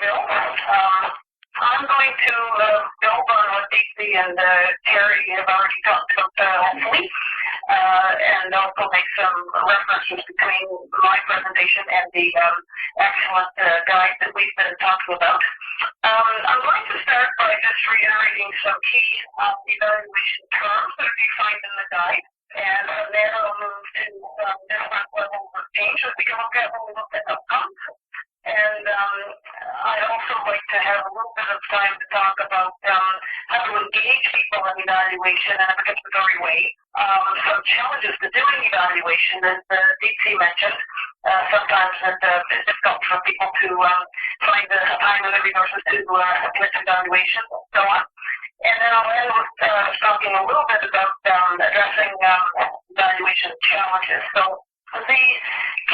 Bill. I'm going to build on what Daisy and Terry have already talked about, hopefully, and also make some references between my presentation and the excellent guide that we've been talking about. I'm going to start by just reiterating some key evaluation terms that are defined in the guide, and then I'll move to different levels of change that we can look at when we look at outcomes. And I'd also like to have a little bit of time to talk about how to engage people in evaluation in a participatory way. Some challenges to doing evaluation, as DC mentioned. Sometimes it's difficult for people to find the time and the resources to commit to evaluation and so on. And then I'll end with talking a little bit about addressing evaluation challenges. So the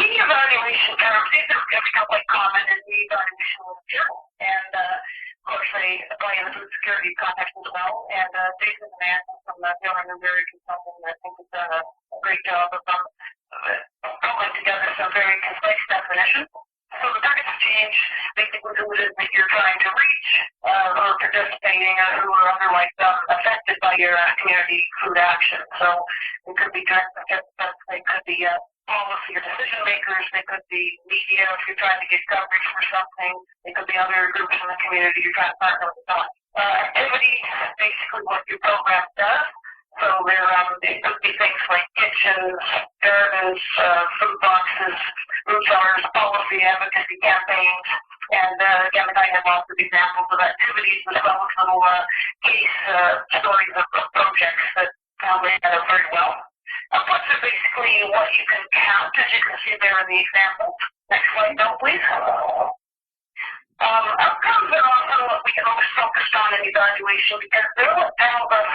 key evaluation terms, these are become quite common in the evaluation literature, and of course they apply in the food security context as well. And Jason and Anthony from WellQuest Consulting, I think, has done a great job of pulling together some very concise definitions. So the targets of change basically who it is that you're trying to reach, or participating, or who are otherwise affected by your community food action. So it could be direct participants, they could be policy or decision makers, they could be media if you're trying to get coverage for something, they could be other groups in the community you're trying to partner with on. Activity is basically what your program does. So it could be things like kitchens, gardens, food boxes, root jars, policy advocacy campaigns, and again, I have lots of examples of activities as well as little case stories of projects that they have very well. Outputs are basically what you can count, as you can see there in the example. Next slide, Bill, please. Outcomes are often what we can always focus on in evaluation because they're what tells us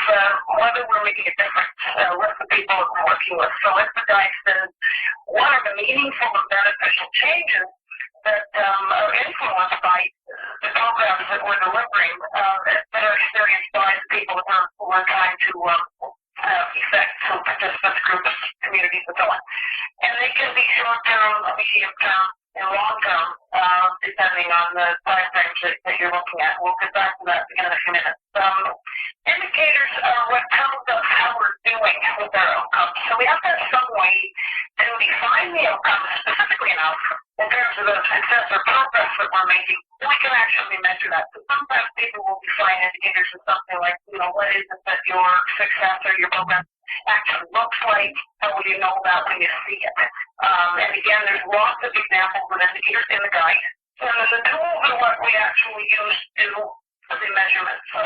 whether we're making a difference with the people that we're working with. So as the guide says, what are the meaningful and beneficial changes that are influenced by the programs that we're delivering that are experienced by the people that we're trying to effect, so participants, groups, communities, and so on. And they can be short-term, medium-term, and long-term, depending on the time frames that you're looking at. We'll get back to that again in a few minutes. Indicators are what tells us how we're doing with our outcomes. So we have to have some way to define the outcomes specifically enough in terms of the success or progress that we're making. We can actually measure that. So sometimes people will define indicators as something like, what is it that your success or your program actually looks like? How will you know that when you see it? And again, there's lots of examples of indicators in the guide. And the tools are what we actually use to do the measurement. So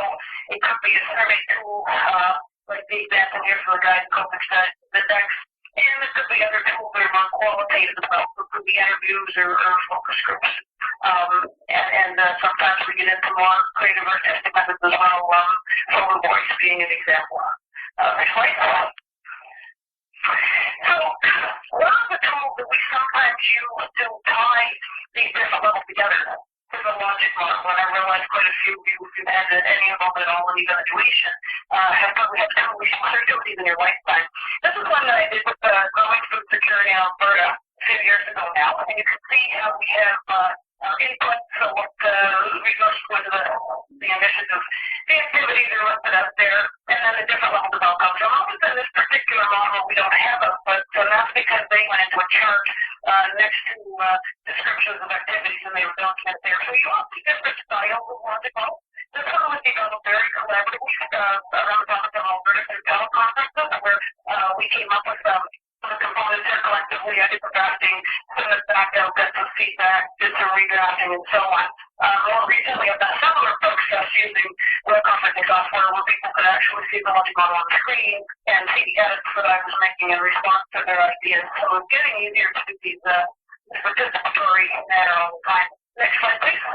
it could be a survey tool, like the example here for the guide, the DEX. And there could be other tools that are more qualitative as well. It could be interviews or focus groups. And sometimes we get into more creative artistic methods as well, photo voice being an example. Next slide. So one of the tools that we sometimes use to tie these different levels together is a logic model. And I realize quite a few of you, if you've had any involvement at all in evaluation, have probably had two of these in your lifetime. This is one that I did with growing food security in Alberta a few years ago now. And you can see how we have input, so what resources go into the initiative. The activities are listed up there, and then the different levels of outcomes. So most in this particular model, we don't have it, but that's because they went into a chart next to descriptions of activities, and they were documented there. So you all see different styles of logic models. This one was developed very collaboratively around the topic of Alberta through teleconferences, where we came up with the components here collectively. I did the drafting, sent it back out, got some feedback, did some redrafting, and so on. More recently, I've done a similar process using web conferencing software where people could actually see the logic model on the screen and see the edits that I was making in response to their ideas. So it's getting easier to do these participatory manner all the time. Next slide, please.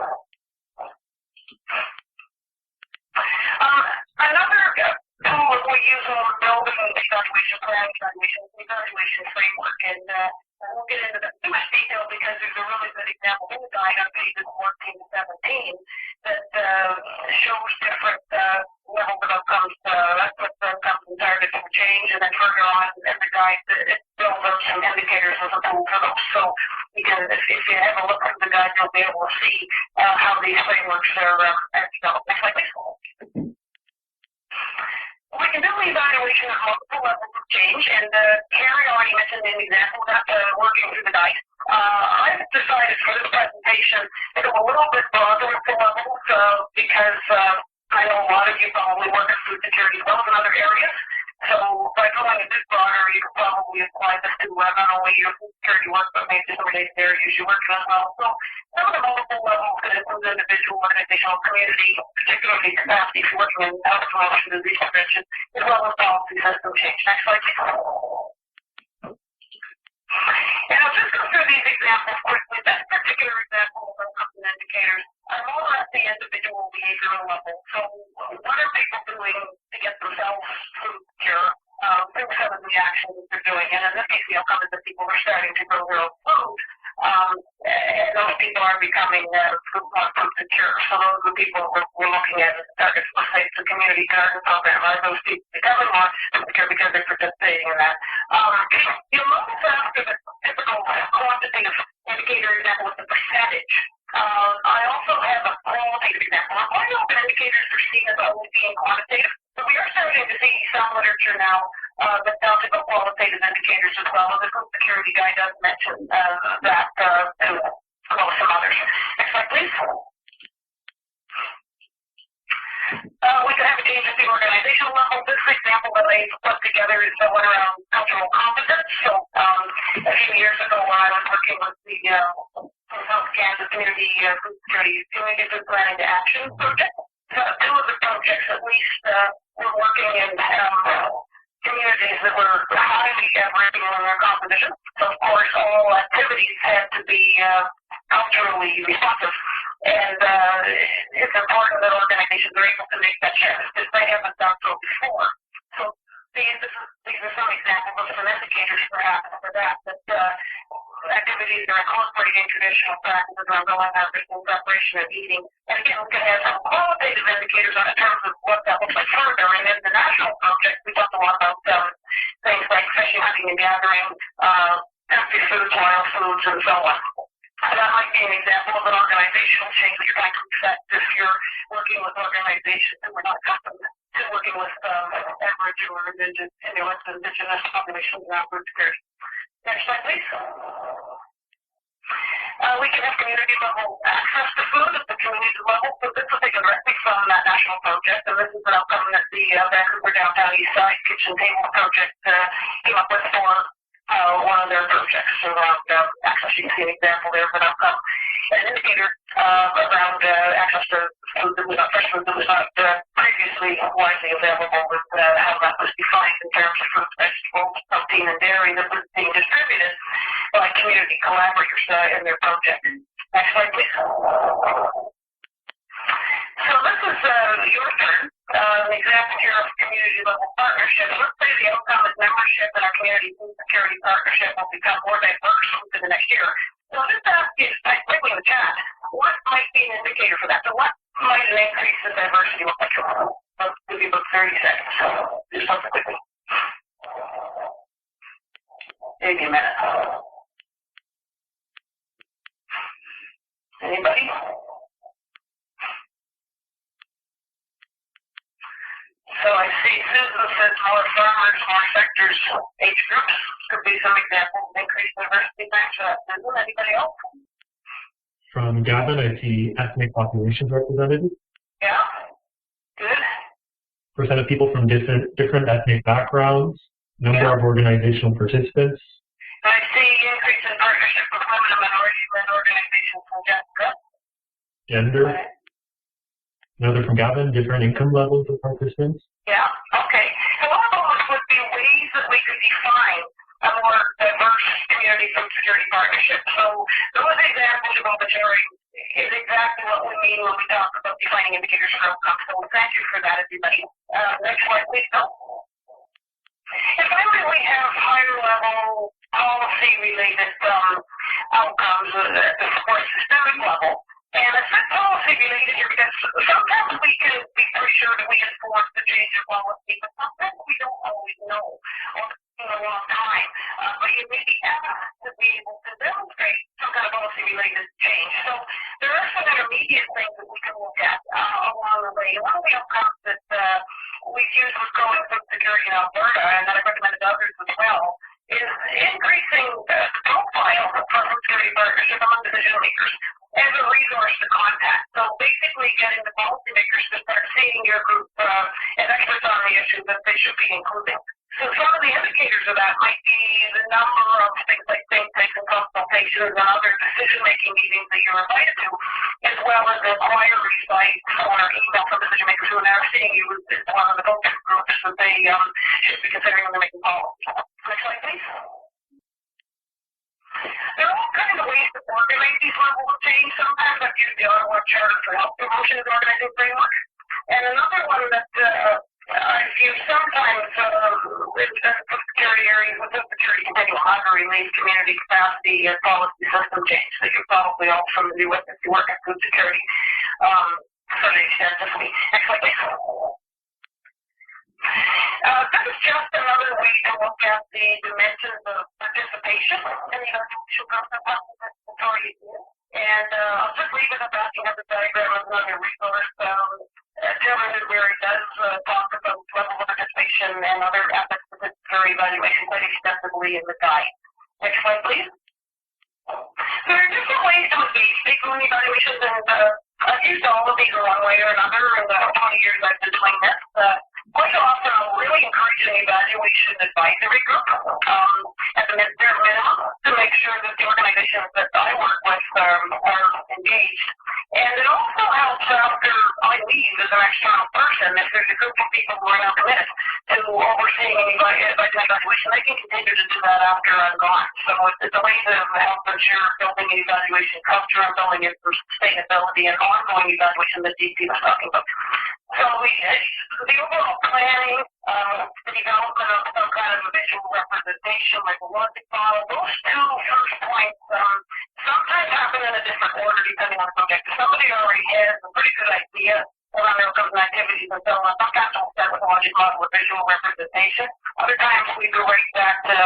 Another tool that we use when we're building evaluation plan, evaluation framework, and we'll get into that too much detail because there's a really good example in the guide on pages 14 to 17 that shows different levels of outcomes, outputs, outcomes, and desired to change, and then further on in the guide, it builds up some indicators as a tool for those. So you can, if you have a look at the guide, you'll be able to see how these frameworks are developed. Next slide, please. We can do the evaluation at multiple levels of change, and Carrie already mentioned an example of that working through the guide. I've decided for this presentation to go a little bit broader at the levels because I know a lot of you probably work in food security as well as in other areas. So by going a bit broader, you can probably apply this to not only your food security work, but maybe some related areas you work in as well. So some of the multiple levels can include individual, organizational, community, particularly capacity for working in health promotion, disease prevention, as well as policy system change. Next slide, please. And I'll just go through these examples quickly. This particular example of outcomes and indicators are more at the individual behavioral level. So what are people doing to get themselves food secure through some of the actions that they're doing? And in this case, the outcome is that people are starting to grow their own food. And those people are becoming food secure. So those are the people we're looking at as targets. Let's say it's a community garden program. Are those people becoming more food secure because they're participating in that? You'll notice after the typical quantitative indicator example with the percentage. I also have a qualitative example. Now, quite often indicators are seen as only being quantitative, but we are starting to see some literature now that talks about qualitative indicators as well. And the food security guide does mention that too, as well as some others. Next slide, please. We can have a change at the organizational level. This example that I put together is the one around cultural competence. So a few years ago when I was working with the Health Kansas Community Food Security Doing a Good Planning to Action project, two of the projects at least were working in communities that were highly aboriginal in their composition. So of course all activities had to be culturally responsive. And it's important that organizations are able to make that shift because they haven't done so before. So these are some examples of some indicators perhaps for that activities are incorporating traditional practices around going harvesting, preparation, and eating. And again, we can have some qualitative indicators on in terms of what that looks like further. And in the national project, we talked a lot about things like fishing, hunting, and gathering, healthy foods, wild foods, and so on. That might be an example of an organizational change that you're trying to affect if you're working with organizations that were not accustomed to working with Aboriginal or indigenous populations around food security. Next slide, please. We can have community level access to food at the community level. So this was taken directly from that national project, and this is an outcome that the Vancouver Downtown East Side Kitchen Table Project came up with for one of their projects around access. You can see an example there of an outcome, an indicator around access to food that was not fresh food that was not previously widely available, with how that was defined in terms of fruit, vegetables, protein, and dairy that was being distributed by community collaborators in their project. Next slide, please. So this is your turn. An example here of community level partnerships. Let's say the outcome is membership in our community food security partnership will become more diverse within the next year. So just ask you quickly in the chat, what might be an indicator for that? So what might an increase in diversity look like? I'll give you about 30 seconds. Just something quickly. Maybe a minute. Anybody? So I see Susan says more farmers, more sectors, age groups could be some examples of increased diversity. Thanks for that, Susan. Anybody else? From Gavin, I see ethnic populations represented. Yeah, good. Percent of people from different ethnic backgrounds, number of organizational participants. I see increase in partnership with women and minority-led organizations from Jessica. Gender. Another from Gavin, different income levels of participants. Yeah, okay. So one of those would be ways that we could define a more diverse community food security partnership. So those examples of volunteering is exactly what we mean when we talk about defining indicators for outcomes. So thank you for that, everybody. Next slide, please. And finally, we have higher level policy-related outcomes at the more systemic level. And it's not policy related here because sometimes we can be pretty sure that we enforce the change of policy, but sometimes we don't always to change. So there are some intermediate things that we can look at along the way. One of the outcomes that we've used with growing food security in Alberta, and that I've recommended others as well, is increasing the profile for food security partnership among decision makers as a resource to contact. So basically getting the policymakers to start seeing your group as experts on the issue that they should be including. So some of the indicators of that might be the number of things like think tanks and consultations and other decision-making meetings that you're invited to, as well as inquiries by or email from decision makers who are now seeing you as one of the focus groups that they should be considering when they're making policy. Next slide, please. There are all kinds of ways to organize these levels of change. Sometimes I've used the Ottawa Charter for Health Promotion as an organizing framework. And another one that I've used sometimes with food security areas, with food security continuum hungry leads community capacity and policy system change that you're probably all familiar with if you work in food security pretty extensively. Next slide, please. This is just another way to look at the dimensions of participation in the evaluation process of participatory ideas. And I'll just leave it at that. You have the diagram as another resource. Where it does talk about level of participation and other aspects of participatory evaluation quite extensively in the guide. Next slide, please. So there are different ways to engage people in evaluations, and I've used all of these in one way or another in the 20 years I've been doing this. Quite often, I'll really encourage an evaluation advisory group at the bare minimum to make sure that the organizations that I work with are engaged. And it also helps after I leave as an external person, if there's a group of people who are now committed to overseeing an evaluation, they can continue to do that after I'm gone. So it's a way to help ensure building an evaluation culture and building it for sustainability and ongoing evaluation that DP was talking about. So the overall planning, the development of some kind of a visual representation, like a logic model, those two first points sometimes happen in a different order depending on the subject. Somebody already has a pretty good idea around outcomes and activities and so on. Sometimes we'll start with a logic model with visual representation. Other times we go right back to,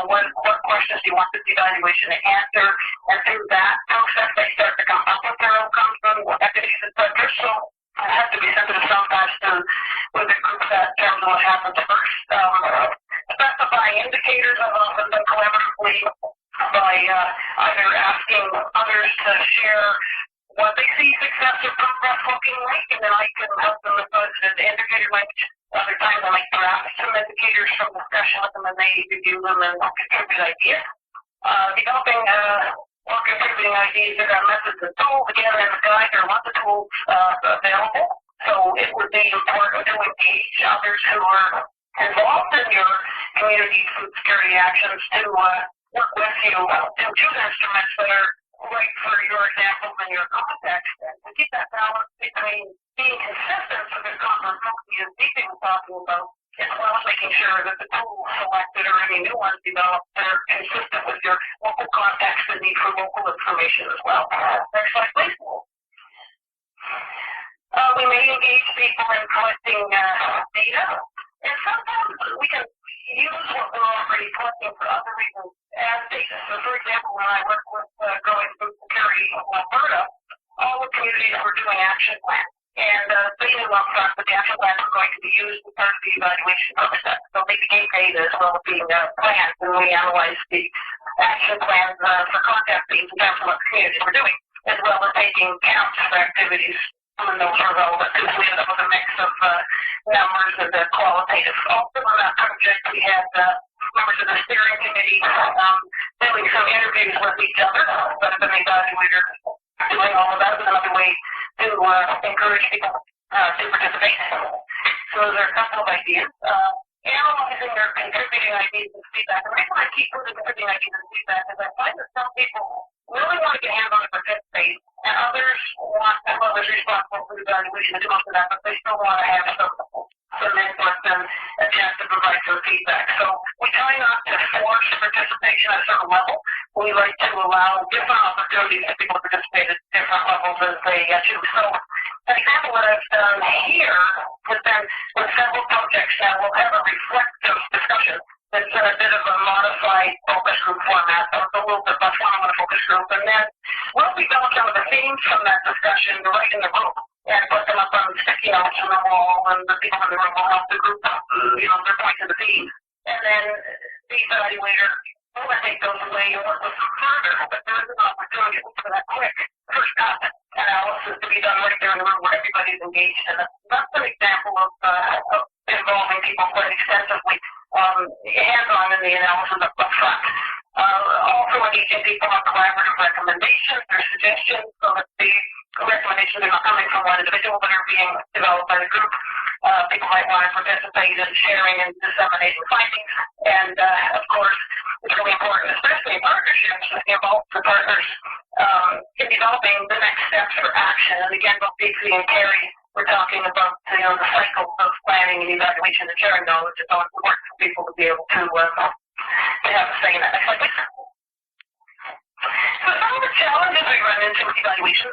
what questions do you want this evaluation to answer? And through that process, they start to come up with their outcomes and activities, etc. So I have to be sensitive sometimes to with the group that in terms of what happens first. Specify indicators have often done collaboratively by either asking others to share what they see success or progress looking like, and then I can help them with those indicators. Like other times I might draft some indicators from discussion with them and they review them and contribute ideas. Developing or contributing ideas that are methods and tools. Again, in the guide, there are lots of tools available. So it would be important to engage others who are involved in your community food security actions to work with you to choose instruments that are right for your examples and your context, and to keep that balance between being consistent with the competency as Deeping was talking about, as well as making sure that the tools selected or any new ones developed are consistent with your local context and need for local information as well. Next slide, please. We may engage people in collecting data, and sometimes we can use what we're already collecting for other reasons as data. So, for example, when I work with growing food security in Alberta, all the communities were doing action plans. And they knew up front that the action plans were going to be used as part of the evaluation process. So they became data as well as being plans, and we analyzed the action plans for contact themes in terms of what the communities were doing, as well as taking counts for activities when those were relevant. So we ended up with a mix of numbers and qualitative. Also on that project, we had members of the steering committee doing some interviews with each other, but an evaluator doing all of that was another way to encourage people to participate. So those are a couple of ideas. Analyzing or contributing ideas and feedback. The reason I keep putting contributing ideas and feedback is I find that some people really want to get hands-on and participate, and others want, well, there's responsible for the evaluation to do most of that, but they still want to have some input and a chance to provide some feedback. So we try not to force participation at a certain level. We like to allow different opportunities for people to participate at different levels as they choose. So an example that I've done here has been with several projects that will have a reflective discussion It's in a bit of a modified focus group format, so it's a little bit much more on a focus group. And then we'll develop some of the themes from that discussion right in the room and put them up on sticky notes on the wall, and the people in the room will help the group, their point of the theme. And then the evaluator will take those away and work with them further, but there is an opportunity for that quick first cut analysis to be done right there in the room where everybody's engaged in it. That's an example of involving people quite extensively, hands-on in the analysis up front. Also engaging people on collaborative recommendations or suggestions so that the recommendations are not coming from one individual but are being developed by the group. People might want to participate in sharing and disseminating findings. And, of course, it's really important, especially in partnerships, to involve the partners in developing the next steps for action. And again, both Dixie and Carrie were talking about, the cycle of planning and evaluation and sharing knowledge. It's always important for people to be able to have a say in that. Next slide, please. So some of the challenges we run into with evaluation,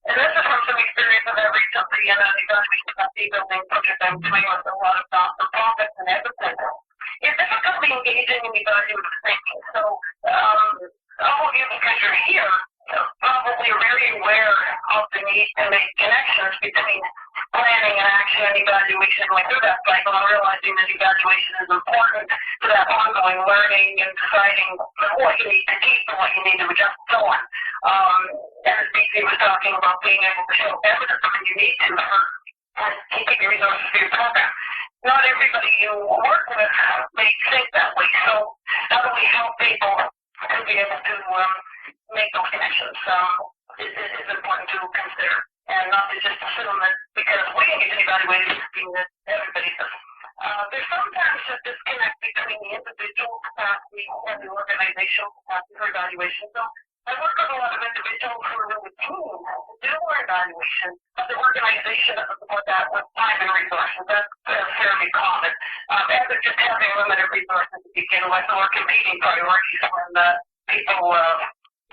and this is from some experience that I recently in an evaluation capacity building project I'm doing with a lot of not-for-profits and Edmonton, is difficulty engaging in evaluative thinking. So all of you, because you're here, probably are very aware of the need to make connections between planning and action and evaluation going through that cycle, and realizing that evaluation is important to that ongoing learning and deciding what you need to keep and what you need to adjust and so on. As BC was talking about being able to show evidence when you need to for keeping your resources for your program. Not everybody you work with may think that way, so how do we help people to be able to make those connections is important to consider, and not to just assume that because we engage in evaluation that everybody does. There's sometimes a disconnect between the individual capacity and the organizational capacity for evaluation. So I work with a lot of individuals who are really keen to do our evaluation, but the organization doesn't support that with time and resources. That's fairly common. And they're just having limited resources to begin with, or competing priorities when people,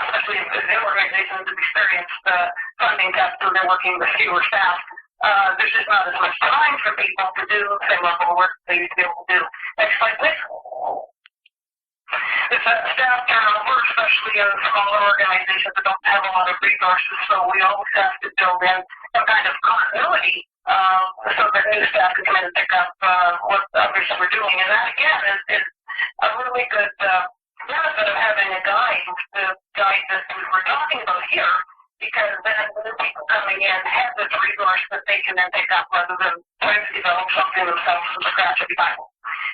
especially if the organizations have experienced funding cuts, so they're working with fewer staff. There's just not as much time for people to do the same level of work they used to be able to do. Next slide, please. It's staff turnover, especially in smaller organizations that don't have a lot of resources, so we always have to build in some kind of continuity so that new staff can come in and pick up what others were doing. And that, again, is a really good benefit of having a guide to guide this we're talking about here, because then the people coming in have this resource that they can then pick up rather than trying to develop something themselves from scratch every time.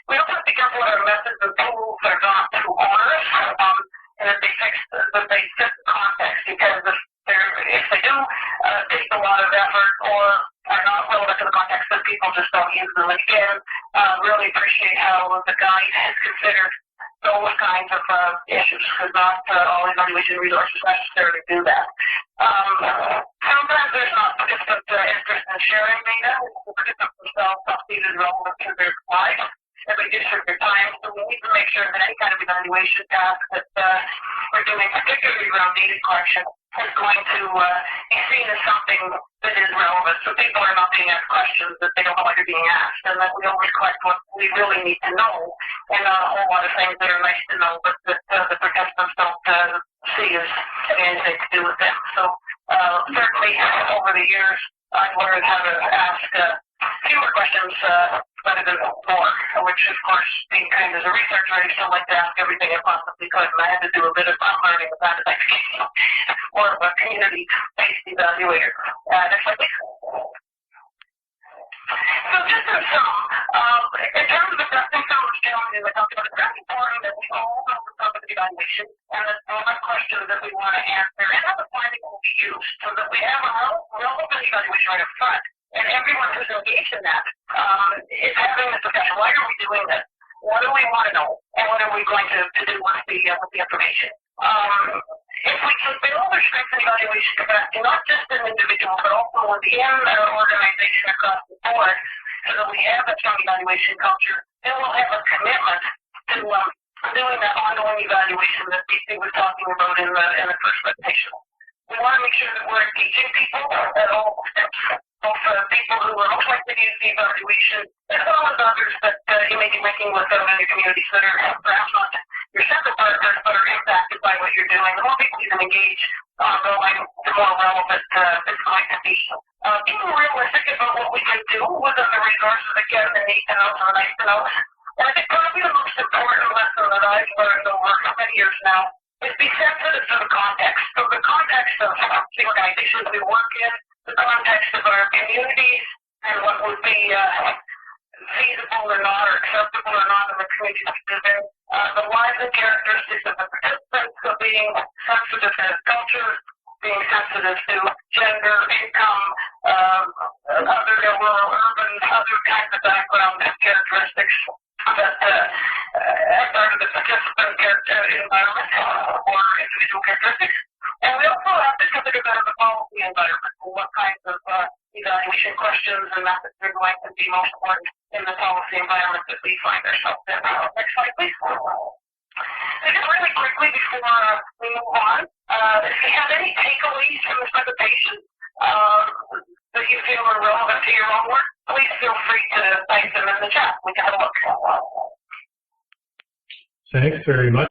We also have to be careful what our methods and tools are not too onerous, and that they fit the context, because if they do take a lot of effort or are not relevant to the context, then people just don't use them. And again, really appreciate how the guide has considered those kinds of issues, because not all evaluation resources necessarily do that. Sometimes there's not participant interest in sharing data. The participants themselves don't see it as relevant to their lives. Everybody gives their time, so we need to make sure that any kind of evaluation task that we're doing, particularly around data collection, is going to be seen as something that is relevant. So people are not being asked questions that they don't know what they're being asked, and that we always collect what we really need to know, and not a whole lot of things that are nice to know, but that the participants don't see as having anything to do with them. So certainly over the years, I've learned how to ask fewer questions rather than more, which, of course, being trained as a researcher, I still like to ask everything I possibly could, and I had to do a bit of learning with that as I became more of a community-based evaluator. Next slide, please. So just in sum, in terms of addressing some of the challenges I talked about, it's very important that we all know the topic of evaluation, and that all the questions that we want to answer, and how the finding will be used, so that we have a relevant evaluation right up front. And everyone who's engaged in that is having this discussion. Why are we doing this? What do we want to know? And what are we going to do with the information? If we can build our strength and evaluation capacity, not just in individuals, but also within our organization across the board, so that we have a strong evaluation culture, then we'll have a commitment to doing that ongoing evaluation that DC was talking about in the first presentation. We want to make sure that we're engaging people at all steps, both people who are most likely to use the evaluation, as well as others that you may be working with other communities that are perhaps not your central partners, but are impacted by what you're doing. The more people you can engage ongoing, the more relevant it's going to be. Being realistic about what we can do within the resources, again, the need to know and the nice to know. And I think probably the most important lesson that I've learned over many years now is be sensitive to the context. So the context of the organizations we work in, the context of our communities, and what would be feasible or not, or acceptable or not in the community we live in. The lives and characteristics of the participants, so being sensitive to culture, being sensitive to gender, income, other rural, urban, other kinds of background and characteristics that are part of the participant environment or individual characteristics. And we also have to consider that of the policy environment, what kinds of evaluation questions and methods are going to be most important in the policy environment that we find ourselves in. Next slide, please. So just really quickly before we move on, if you have any takeaways from this presentation that you feel are relevant to your own work, please feel free to type them in the chat. We can have a look. Thanks very much,